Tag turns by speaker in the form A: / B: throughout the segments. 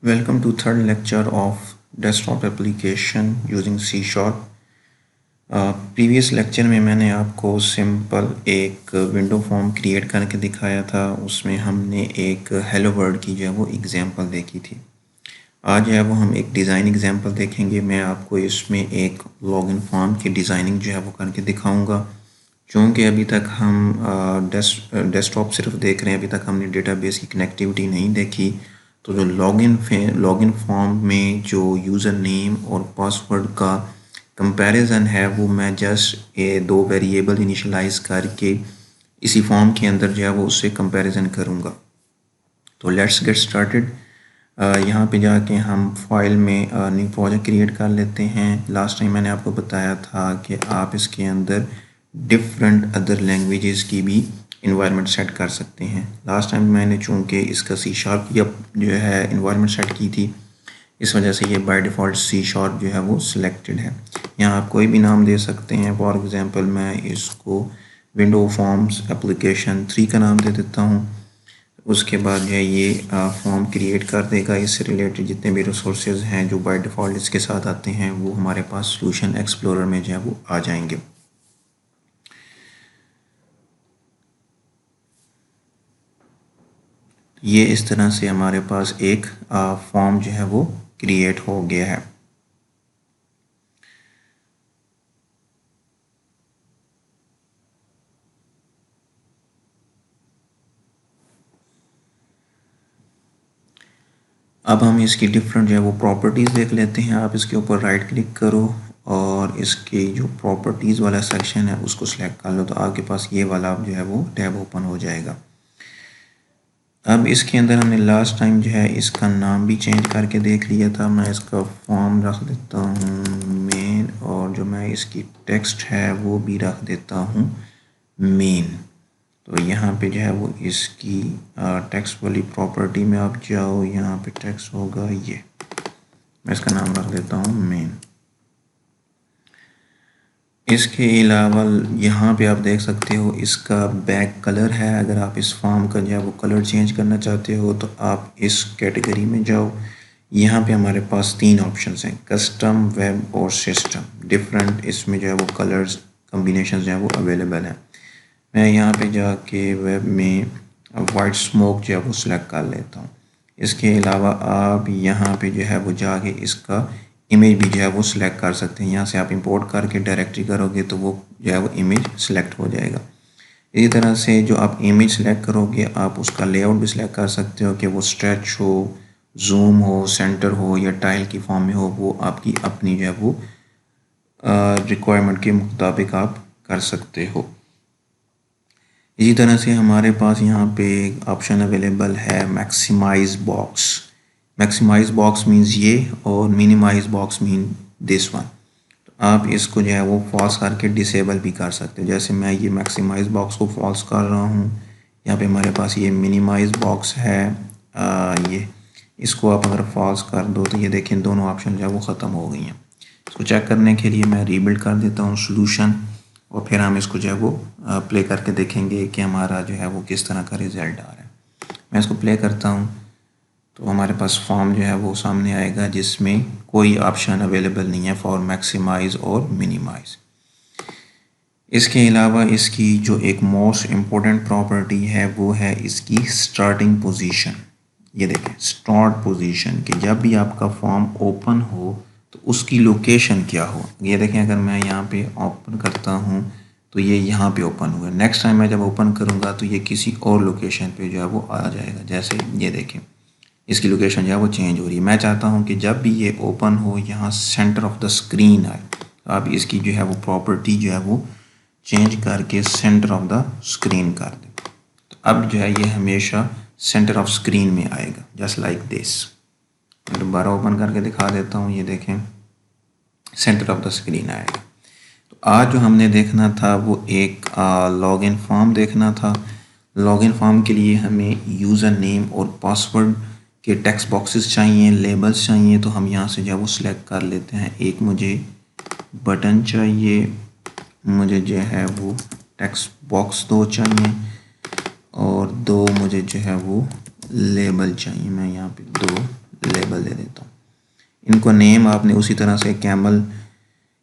A: Welcome to third lecture of desktop application using C Sharp. Previous lecture में मैंने आपको simple एक window form create करके दिखाया था। उसमें हमने एक हेलो वर्ल्ड की जो है वो एग्जांपल देखी थी। आज जो है वो हम एक डिज़ाइन एग्जांपल देखेंगे। मैं आपको इसमें एक लॉगिन फॉर्म की डिज़ाइनिंग जो है वो करके दिखाऊंगा। चूँकि अभी तक हम डेस्कटॉप सिर्फ देख रहे हैं, अभी तक हमने डेटाबेस की कनेक्टिविटी नहीं देखी। तो जो लॉगिन फॉर्म में जो यूज़र नेम और पासवर्ड का कंपैरिजन है वो मैं जस्ट ये दो वेरिएबल इनिशियलाइज करके इसी फॉर्म के अंदर जो है वो उससे कंपैरिजन करूँगा। तो लेट्स गेट स्टार्टेड। यहाँ पे जाके हम फाइल में न्यू प्रोजेक्ट क्रिएट कर लेते हैं। लास्ट टाइम मैंने आपको बताया था कि आप इसके अंदर डिफरेंट अदर लैंग्वेजेस की भी इन्वायरमेंट सेट कर सकते हैं। लास्ट टाइम मैंने चूँकि इसका C शार्प की जो है इन्वायरमेंट सेट की थी, इस वजह से ये बाय डिफ़ॉल्ट C शार्प जो है वो सिलेक्टेड है। यहाँ आप कोई भी नाम दे सकते हैं। फॉर एग्ज़ाम्पल मैं इसको विंडो फॉर्म्स एप्लीकेशन 3 का नाम दे देता हूँ। उसके बाद जो है ये फॉर्म क्रिएट कर देगा। इससे रिलेटेड जितने भी रिसोर्सेज हैं जो बाय डिफ़ॉल्ट इसके साथ आते हैं वो हमारे पास सॉल्यूशन एक्सप्लोरर में जो है वो आ जाएंगे। ये इस तरह से हमारे पास एक फॉर्म जो है वो क्रिएट हो गया है। अब हम इसकी डिफरेंट जो है वो प्रॉपर्टीज़ देख लेते हैं। आप इसके ऊपर राइट क्लिक करो और इसकी जो प्रॉपर्टीज़ वाला सेक्शन है उसको सिलेक्ट कर लो, तो आपके पास ये वाला जो है वो टैब ओपन हो जाएगा। अब इसके अंदर हमने लास्ट टाइम जो है इसका नाम भी चेंज करके देख लिया था। मैं इसका फॉर्म रख देता हूँ मेन, और जो मैं इसकी टेक्स्ट है वो भी रख देता हूँ मेन। तो यहाँ पे जो है वो इसकी टेक्स्ट वाली प्रॉपर्टी में आप जाओ, यहाँ पे टेक्स्ट होगा ये, मैं इसका नाम रख देता हूँ मेन। इसके अलावा यहाँ पे आप देख सकते हो इसका बैक कलर है। अगर आप इस फॉर्म का जो है वो कलर चेंज करना चाहते हो तो आप इस कैटेगरी में जाओ। यहाँ पे हमारे पास 3 ऑप्शंस हैं, कस्टम, वेब और सिस्टम। डिफरेंट इसमें जो है वो कलर्स कम्बिनेशन जो है वो अवेलेबल हैं। मैं यहाँ पे जाके वेब में वाइट स्मोक जो है वो सिलेक्ट कर लेता हूँ। इसके अलावा आप यहाँ पे जो है वो जाके इसका इमेज भी जो है वो सिलेक्ट कर सकते हैं। यहाँ से आप इंपोर्ट करके डायरेक्टली करोगे तो वो जो है वो इमेज सिलेक्ट हो जाएगा। इसी तरह से जो आप इमेज सिलेक्ट करोगे आप उसका लेआउट भी सिलेक्ट कर सकते हो कि वो स्ट्रेच हो, जूम हो, सेंटर हो या टाइल की फॉर्म में हो। वो आपकी अपनी जो है वो रिक्वायरमेंट के मुताबिक आप कर सकते हो। इसी तरह से हमारे पास यहाँ पे ऑप्शन अवेलेबल है maximise box. Maximise box means ये, और minimise box mean this one. तो आप इसको जो है वो फॉल्स करके डिसेबल भी कर सकते हो। जैसे मैं ये मैक्सिमाइज बॉक्स को फॉल्स कर रहा हूँ। यहाँ पे हमारे पास ये मिनिमाइज बॉक्स है, ये इसको आप अगर फॉल्स कर दो तो ये देखें दोनों ऑप्शन जो है वो ख़त्म हो गई हैं। इसको चेक करने के लिए मैं रीबिल्ड कर देता हूँ सॉल्यूशन, और फिर हम इसको जो है वो प्ले करके देखेंगे कि हमारा जो है वो किस तरह का रिज़ल्ट आ रहा है। मैं इसको प्ले करता हूँ तो हमारे पास फॉर्म जो है वो सामने आएगा जिसमें कोई ऑप्शन अवेलेबल नहीं है फॉर मैक्सिमाइज और मिनिमाइज। इसके अलावा इसकी जो एक मोस्ट इम्पोर्टेंट प्रॉपर्टी है वो है इसकी स्टार्टिंग पोजीशन। ये देखें स्टार्ट पोजीशन, कि जब भी आपका फॉर्म ओपन हो तो उसकी लोकेशन क्या हो। ये देखें अगर मैं यहाँ पे ओपन करता हूँ तो ये यहाँ पे ओपन हुआ। नेक्स्ट टाइम मैं जब ओपन करूँगा तो ये किसी और लोकेशन पे जो है वो आ जाएगा। जैसे ये देखें इसकी लोकेशन जो है वो चेंज हो रही है। मैं चाहता हूँ कि जब भी ये ओपन हो यहाँ सेंटर ऑफ द स्क्रीन आए। तो आप इसकी जो है वो प्रॉपर्टी जो है वो चेंज करके सेंटर ऑफ द स्क्रीन कर दें। तो अब जो है ये हमेशा सेंटर ऑफ स्क्रीन में आएगा, जस्ट लाइक दिस। दोबारा ओपन करके दिखा देता हूँ, ये देखें सेंटर ऑफ द स्क्रीन आएगा। तो आज जो हमने देखना था वो एक लॉगिन फॉर्म देखना था। लॉगिन फॉर्म के लिए हमें यूज़र नेम और पासवर्ड के टेक्स्ट बॉक्सेस चाहिए, लेबल्स चाहिए। तो हम यहाँ से जो है वो सिलेक्ट कर लेते हैं। एक मुझे बटन चाहिए, मुझे जो है वो टेक्स्ट बॉक्स 2 चाहिए, और 2 मुझे जो है वो लेबल चाहिए। मैं यहाँ पे 2 लेबल दे देता हूँ। इनको नेम आपने उसी तरह से कैमल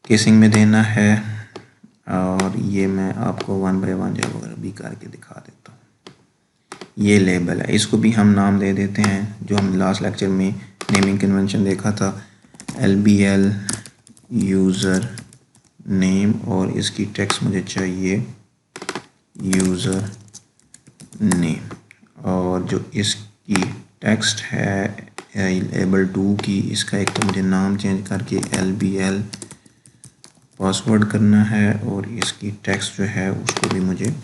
A: केसिंग में देना है, और ये मैं आपको 1 बाय 1 जो वगैरह भी करके दिखा देता हूँ। ये लेबल है, इसको भी हम नाम दे देते हैं जो हम लास्ट लेक्चर में नेमिंग कन्वेंशन देखा था, LBL यूज़र नेम, और इसकी टेक्स्ट मुझे चाहिए यूज़र नेम। और जो इसकी टेक्स्ट है लेबल 2 की, इसका एक तो मुझे नाम चेंज करके LBL पासवर्ड करना है, और इसकी टेक्स्ट जो है उसको भी मुझे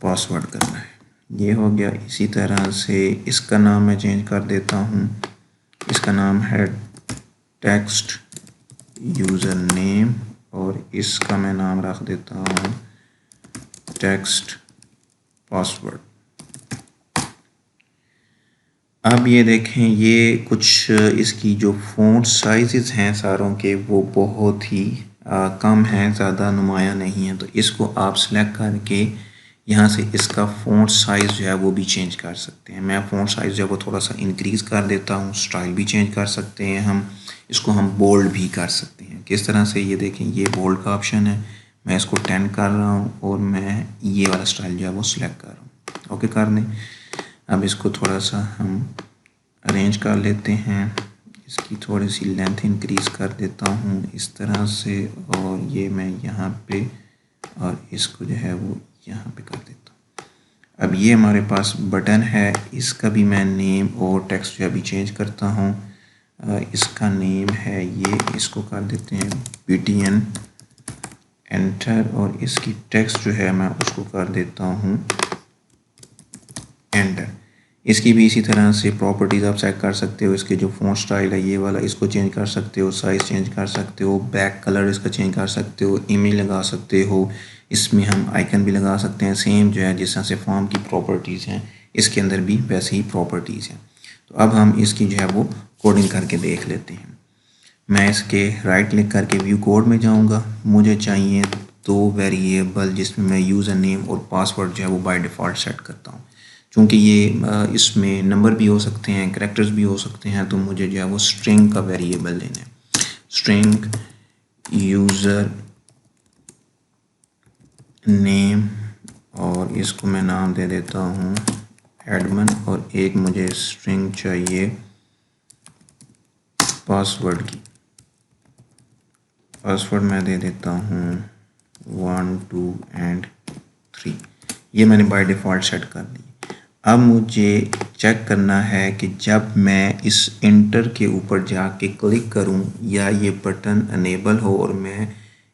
A: पासवर्ड करना है। ये हो गया। इसी तरह से इसका नाम मैं चेंज कर देता हूँ, इसका नाम है टेक्स्ट यूज़र नेम, और इसका मैं नाम रख देता हूँ टेक्स्ट पासवर्ड। अब ये देखें, ये कुछ इसकी जो फ़ॉन्ट साइज़ हैं सारों के वो बहुत ही कम हैं, ज़्यादा नुमाया नहीं है। तो इसको आप सेलेक्ट करके यहाँ से इसका फ़ॉन्ट साइज़ जो है वो भी चेंज कर सकते हैं। मैं फ़ॉन्ट साइज़ जो है वो थोड़ा सा इंक्रीज़ कर देता हूँ। स्टाइल भी चेंज कर सकते हैं हम, इसको हम बोल्ड भी कर सकते हैं। किस तरह से, ये देखें, ये बोल्ड का ऑप्शन है, मैं इसको 10 कर रहा हूँ, और मैं ये वाला स्टाइल जो है वो सिलेक्ट कर रहा हूँ। ओके कर दें। अब इसको थोड़ा सा हम अरेंज कर लेते हैं, इसकी थोड़ी सी लेंथ इंक्रीज़ कर देता हूँ इस तरह से, और ये मैं यहाँ पे, और इसको जो है वो यहाँ पे कर देता हूँ। अब ये हमारे पास बटन है, इसका भी मैं नेम और टेक्स्ट जो है अभी चेंज करता हूँ। इसका नेम है ये, इसको कर देते हैं BTN एंटर, और इसकी टेक्स्ट जो है मैं उसको कर देता हूँ एंटर। इसकी भी इसी तरह से प्रॉपर्टीज़ आप सेट कर सकते हो। इसके जो फ़ॉन्ट स्टाइल है ये वाला, इसको चेंज कर सकते हो, साइज़ चेंज कर सकते हो, बैक कलर इसका चेंज कर सकते हो, इमेज लगा सकते हो, इसमें हम आइकन भी लगा सकते हैं। सेम जो है जिस तरह से फॉर्म की प्रॉपर्टीज़ हैं, इसके अंदर भी वैसे ही प्रॉपर्टीज़ हैं। तो अब हम इसकी जो है वो कोडिंग करके देख लेते हैं। मैं इसके राइट क्लिक करके व्यू कोड में जाऊँगा। मुझे चाहिए 2 वेरिएबल जिसमें मैं यूज़र नेम और पासवर्ड जो है वो बाय डिफ़ॉल्ट सेट करता हूँ। चूँकि ये इसमें नंबर भी हो सकते हैं, करैक्टर्स भी हो सकते हैं, तो मुझे जो है वो स्ट्रिंग का वेरिएबल लेना है। स्ट्रिंग यूज़र नेम, और इसको मैं नाम दे देता हूँ एडमिन, और एक मुझे स्ट्रिंग चाहिए पासवर्ड की। पासवर्ड मैं दे देता हूँ 1 2 एंड 3। ये मैंने बाय डिफ़ॉल्ट सेट कर दी। अब मुझे चेक करना है कि जब मैं इस इंटर के ऊपर जाके क्लिक करूं या ये बटन अनेबल हो और मैं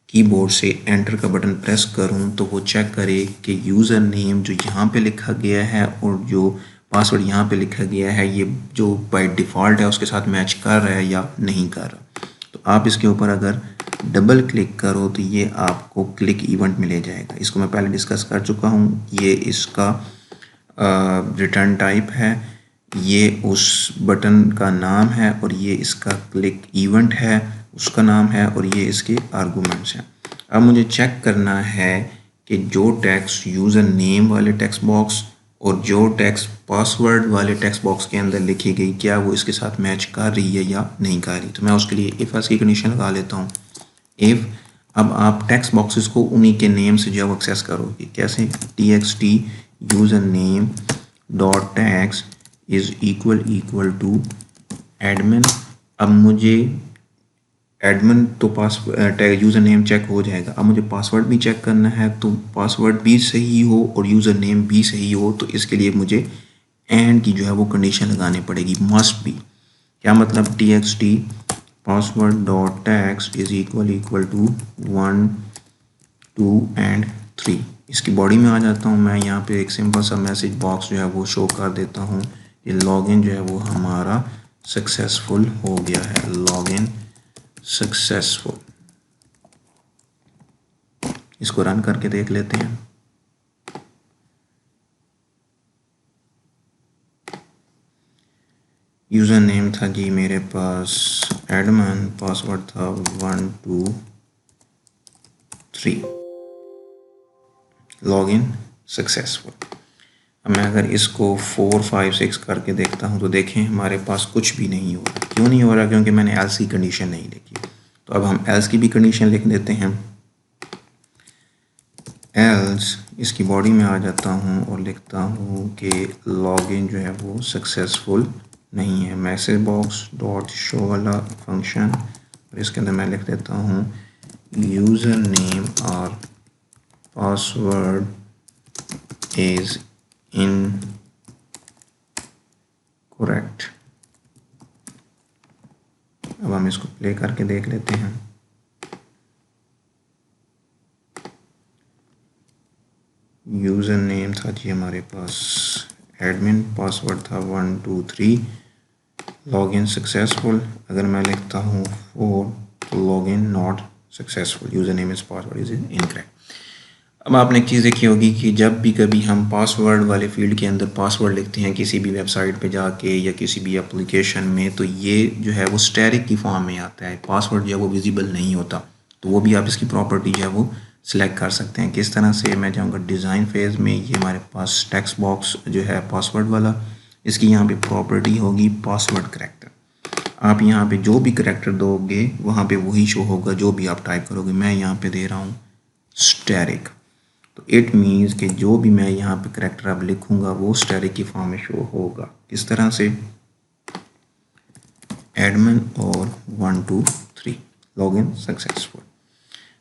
A: कीबोर्ड से एंटर का बटन प्रेस करूं, तो वो चेक करे कि यूज़र नेम जो यहाँ पे लिखा गया है और जो पासवर्ड यहाँ पे लिखा गया है, ये जो बाय डिफ़ॉल्ट है उसके साथ मैच कर रहा है या नहीं कर रहा। तो आप इसके ऊपर अगर डबल क्लिक करो तो ये आपको क्लिक इवेंट में ले जाएगा। इसको मैं पहले डिस्कस कर चुका हूँ। ये इसका रिटर्न टाइप है, ये उस बटन का नाम है, और ये इसका क्लिक इवेंट है उसका नाम है, और ये इसके आर्गूमेंट्स हैं। अब मुझे चेक करना है कि जो टेक्स्ट यूज़र नेम वाले टेक्स्ट बॉक्स और जो टेक्स्ट पासवर्ड वाले टेक्स्ट बॉक्स के अंदर लिखी गई, क्या वो इसके साथ मैच कर रही है या नहीं कर रही। तो मैं उसके लिए इफ़ की कंडीशन लगा लेता हूँ। इफ़, अब आप टेक्स्ट बॉक्सेस को उन्हीं के नेम से जो एक्सेस करोगे, कैसे, txt user name dot text is equal to admin. अब मुझे एडमिन तो यूज़र नेम चेक हो जाएगा। अब मुझे पासवर्ड भी चेक करना है, तो पासवर्ड भी सही हो और यूज़र नेम भी सही हो, तो इसके लिए मुझे एंड की जो है वो कंडीशन लगानी पड़ेगी, मस्ट भी। क्या मतलब, txt password dot text is equal to 1 2 and 3। इसकी बॉडी में आ जाता हूँ मैं। यहाँ पे एक सिंपल सा मैसेज बॉक्स जो है वो शो कर देता हूँ। ये लॉगिन जो है वो हमारा सक्सेसफुल हो गया है, लॉगिन सक्सेसफुल। इसको रन करके देख लेते हैं। यूज़र नेम था जी मेरे पास एडमन, पासवर्ड था 1 2 3, लॉगिन सक्सेसफुल। अब मैं अगर इसको 4 5 6 करके देखता हूँ तो देखें हमारे पास कुछ भी नहीं हो रहा। क्यों नहीं हो रहा? क्योंकि मैंने एल्स की कंडीशन नहीं लिखी। तो अब हम एल्स की भी कंडीशन लिख देते हैं। एल्स इसकी बॉडी में आ जाता हूँ और लिखता हूँ कि लॉगिन जो है वो सक्सेसफुल नहीं है। मैसेज बॉक्स डॉट शो वाला फंक्शन, और इसके अंदर मैं लिख देता हूँ यूज़र नेम और पासवर्ड इज़ इनकरेक्ट। अब हम इसको प्ले करके देख लेते हैं। यूज़र नेम था जी हमारे पास एडमिन, पासवर्ड था 1 2 3, लॉगिन सक्सेसफुल। अगर मैं लिखता हूँ 4 तो login not successful, user name is password is incorrect. अब आपने एक चीज़ देखी होगी कि जब भी कभी हम पासवर्ड वाले फील्ड के अंदर पासवर्ड लिखते हैं किसी भी वेबसाइट पे जाके या किसी भी एप्लीकेशन में, तो ये जो है वो स्टैटिक की फॉर्म में आता है। पासवर्ड जो है वो विजिबल नहीं होता। तो वो भी आप इसकी प्रॉपर्टी जो है वो सिलेक्ट कर सकते हैं। किस तरह से? मैं जाऊँगा डिज़ाइन फेज़ में, ये हमारे पास टेक्स्ट बॉक्स जो है पासवर्ड वाला, इसकी यहाँ पे प्रॉपर्टी होगी पासवर्ड करैक्टर। आप यहाँ पे जो भी करैक्टर दोगे वहाँ पे वही शो होगा जो भी आप टाइप करोगे। मैं यहाँ पे दे रहा हूँ स्टैटिक, तो इट मीन्स कि जो भी मैं यहाँ पे करैक्टर अब लिखूँगा वो स्टैटिक की फॉर्म में शो होगा। किस तरह से? एडमिन और 1 2 3 लॉगिन सक्सेसफुल।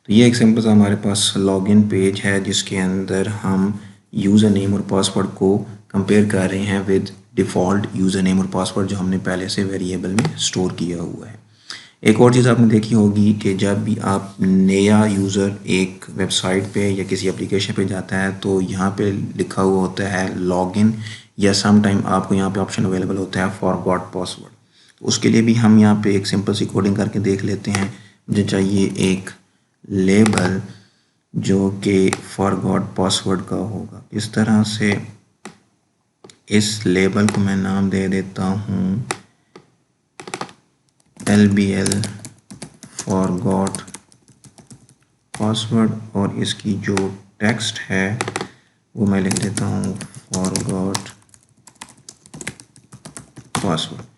A: तो ये एक सिंपल सा हमारे पास लॉगिन पेज है जिसके अंदर हम यूज़र नेम और पासवर्ड को कंपेयर कर रहे हैं विद डिफ़ॉल्ट यूज़र नेम और पासवर्ड जो हमने पहले से वेरिएबल में स्टोर किया हुआ है। एक और चीज़ आपने देखी होगी कि जब भी आप नया यूज़र एक वेबसाइट पे या किसी एप्लीकेशन पे जाता है तो यहाँ पे लिखा हुआ होता है लॉगिन, या सम टाइम आपको यहाँ पे ऑप्शन अवेलेबल होता है फॉरगॉट पासवर्ड। तो उसके लिए भी हम यहाँ पे एक सिंपल सी कोडिंग करके देख लेते हैं। मुझे चाहिए एक लेबल जो कि फॉरगॉट पासवर्ड का होगा। इस तरह से इस लेबल को मैं नाम दे देता हूँ LBL फॉरगॉट पासवर्ड, और इसकी जो टेक्स्ट है वो मैं लिख देता हूँ फॉरगॉट पासवर्ड।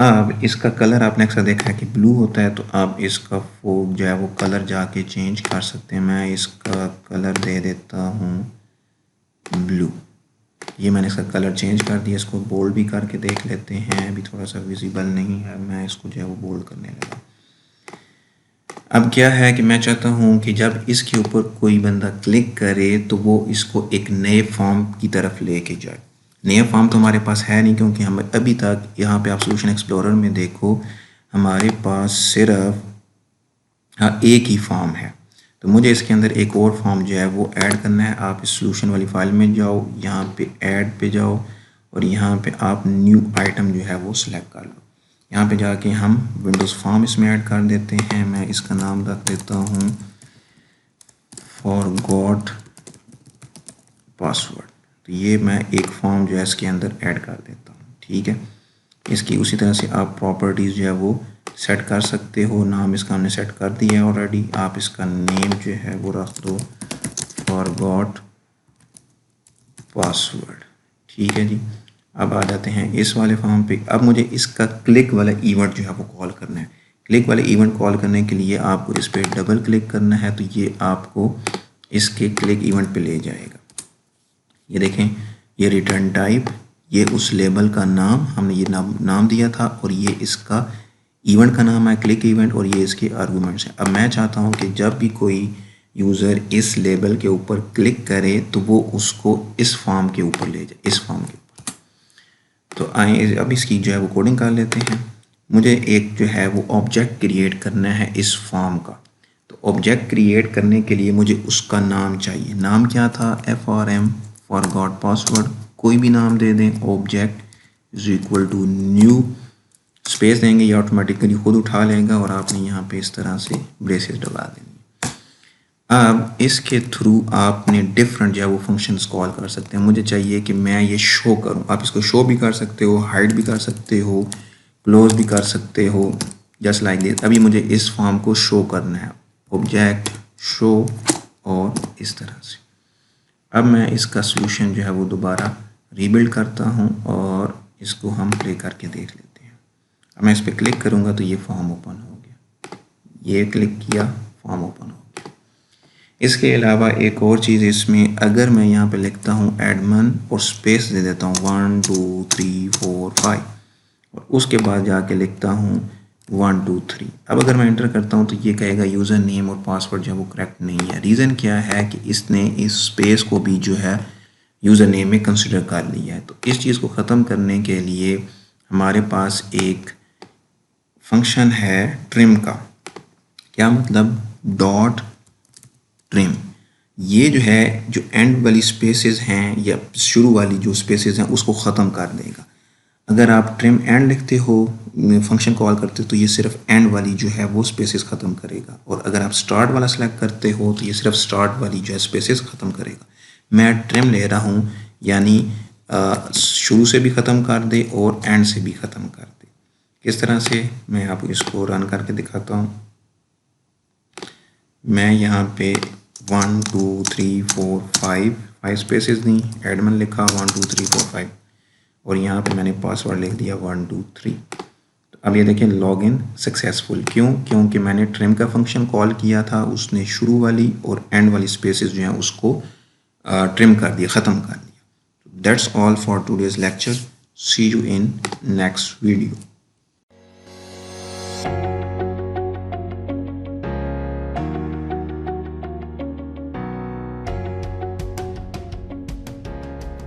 A: अब इसका कलर आपने अक्सर देखा है कि ब्लू होता है, तो आप इसका वो जो है वो कलर जाके चेंज कर सकते हैं। मैं इसका कलर दे देता हूँ ब्लू। ये मैंने इसका कलर चेंज कर दिया। इसको बोल्ड भी करके देख लेते हैं। अभी थोड़ा सा विजिबल नहीं है, मैं इसको जो है वो बोल्ड करने लगा। अब क्या है कि मैं चाहता हूँ कि जब इसके ऊपर कोई बंदा क्लिक करे तो वो इसको एक नए फॉर्म की तरफ लेके जाए। नया फॉर्म तो हमारे पास है नहीं, क्योंकि हम अभी तक यहाँ पे आप सोल्यूशन एक्सप्लोरर में देखो हमारे पास सिर्फ एक ही फॉर्म है। तो मुझे इसके अंदर एक और फॉर्म जो है वो ऐड करना है। आप इस सोल्यूशन वाली फाइल में जाओ, यहाँ पे ऐड पे जाओ और यहाँ पे आप न्यू आइटम जो है वो सिलेक्ट कर लो। यहाँ पे जाके हम विंडोज़ फॉर्म इसमें ऐड कर देते हैं। मैं इसका नाम रख देता हूँ फॉरगॉट पासवर्ड। तो ये मैं एक फॉर्म जो है इसके अंदर ऐड कर देता हूँ। ठीक है, इसकी उसी तरह से आप प्रॉपर्टीज़ जो है वो सेट कर सकते हो। नाम इसका हमने सेट कर दिया है ऑलरेडी। आप इसका नेम जो है वो रख दो फॉरगॉट पासवर्ड। ठीक है जी। अब आ जाते हैं इस वाले फॉर्म पे। अब मुझे इसका क्लिक वाला इवेंट जो है वो कॉल करना है। क्लिक वाले इवेंट कॉल करने के लिए आपको इस पर डबल क्लिक करना है, तो ये आपको इसके क्लिक इवेंट पे ले जाएगा। ये देखें, ये रिटर्न टाइप, ये उस लेबल का नाम, हमने ये नाम दिया था, और ये इसका इवेंट का नाम है क्लिक इवेंट, और ये इसके आर्गूमेंट्स हैं। अब मैं चाहता हूँ कि जब भी कोई यूज़र इस लेबल के ऊपर क्लिक करे तो वो उसको इस फॉर्म के ऊपर ले जाए, इस फॉर्म के ऊपर। तो आए अब इसकी जो है वो कोडिंग कर लेते हैं। मुझे एक जो है वो ऑब्जेक्ट क्रिएट करना है इस फॉर्म का। तो ऑब्जेक्ट क्रिएट करने के लिए मुझे उसका नाम चाहिए। नाम क्या था? FRM forgot password. कोई भी नाम दे दें। Object is equal to new, space देंगे, ये ऑटोमेटिकली खुद उठा लेगा और आपने यहाँ पे इस तरह से ब्रेसेस डलवा देंगे। अब इसके थ्रू आपने डिफरेंट जो है वो फंक्शंस कॉल कर सकते हैं। मुझे चाहिए कि मैं ये शो करूं, आप इसको शो भी कर सकते हो, हाइड भी कर सकते हो, क्लोज भी कर सकते हो, जस्ट लाइक दिस। अभी मुझे इस फॉर्म को शो करना है, ऑब्जेक्ट शो, और इस तरह से। अब मैं इसका सोल्यूशन जो है वो दोबारा रीबिल्ड करता हूं और इसको हम प्ले करके देख लेते हैं। अब मैं इस पर क्लिक करूंगा तो ये फॉर्म ओपन हो गया, ये क्लिक किया, फॉर्म ओपन हो गया। इसके अलावा एक और चीज़ इसमें, अगर मैं यहाँ पे लिखता हूँ एडमन और स्पेस दे देता हूँ 1 2 3 4 5 और उसके बाद जाके लिखता हूँ 1 2 3। अब अगर मैं एंटर करता हूँ तो ये कहेगा यूज़र नेम और पासवर्ड जो है वो करेक्ट नहीं है। रीज़न क्या है कि इसने इस स्पेस को भी जो है यूज़र नेम में कंसिडर कर लिया है। तो इस चीज़ को ख़त्म करने के लिए हमारे पास एक फंक्शन है ट्रिम का। क्या मतलब? Dot trim. ये जो है, जो एंड वाली स्पेसेस हैं या शुरू वाली जो स्पेसेस हैं उसको ख़त्म कर देगा। अगर आप ट्रिम एंड लिखते हो, फंक्शन कॉल करते हो, तो ये सिर्फ एंड वाली जो है वो स्पेसेस ख़त्म करेगा, और अगर आप स्टार्ट वाला सेलेक्ट करते हो तो ये सिर्फ स्टार्ट वाली जो है स्पेसेस ख़त्म करेगा। मैं ट्रिम ले रहा हूँ, यानी शुरू से भी ख़त्म कर दे और एंड से भी ख़त्म कर दे। किस तरह से, मैं आपको इसको रन करके दिखाता हूँ। मैं यहाँ पे 1 2 3 4 5 स्पेसेस दी, एडमन लिखा 1 2 3 4 5 और यहाँ पे मैंने पासवर्ड लिख दिया 1 2 3। तो अब ये देखें लॉगिन सक्सेसफुल। क्यों? क्योंकि मैंने ट्रिम का फंक्शन कॉल किया था, उसने शुरू वाली और एंड वाली स्पेसेस जो हैं उसको ट्रिम कर दिया, ख़त्म कर दिया। That's all for today's lecture. See you in next video.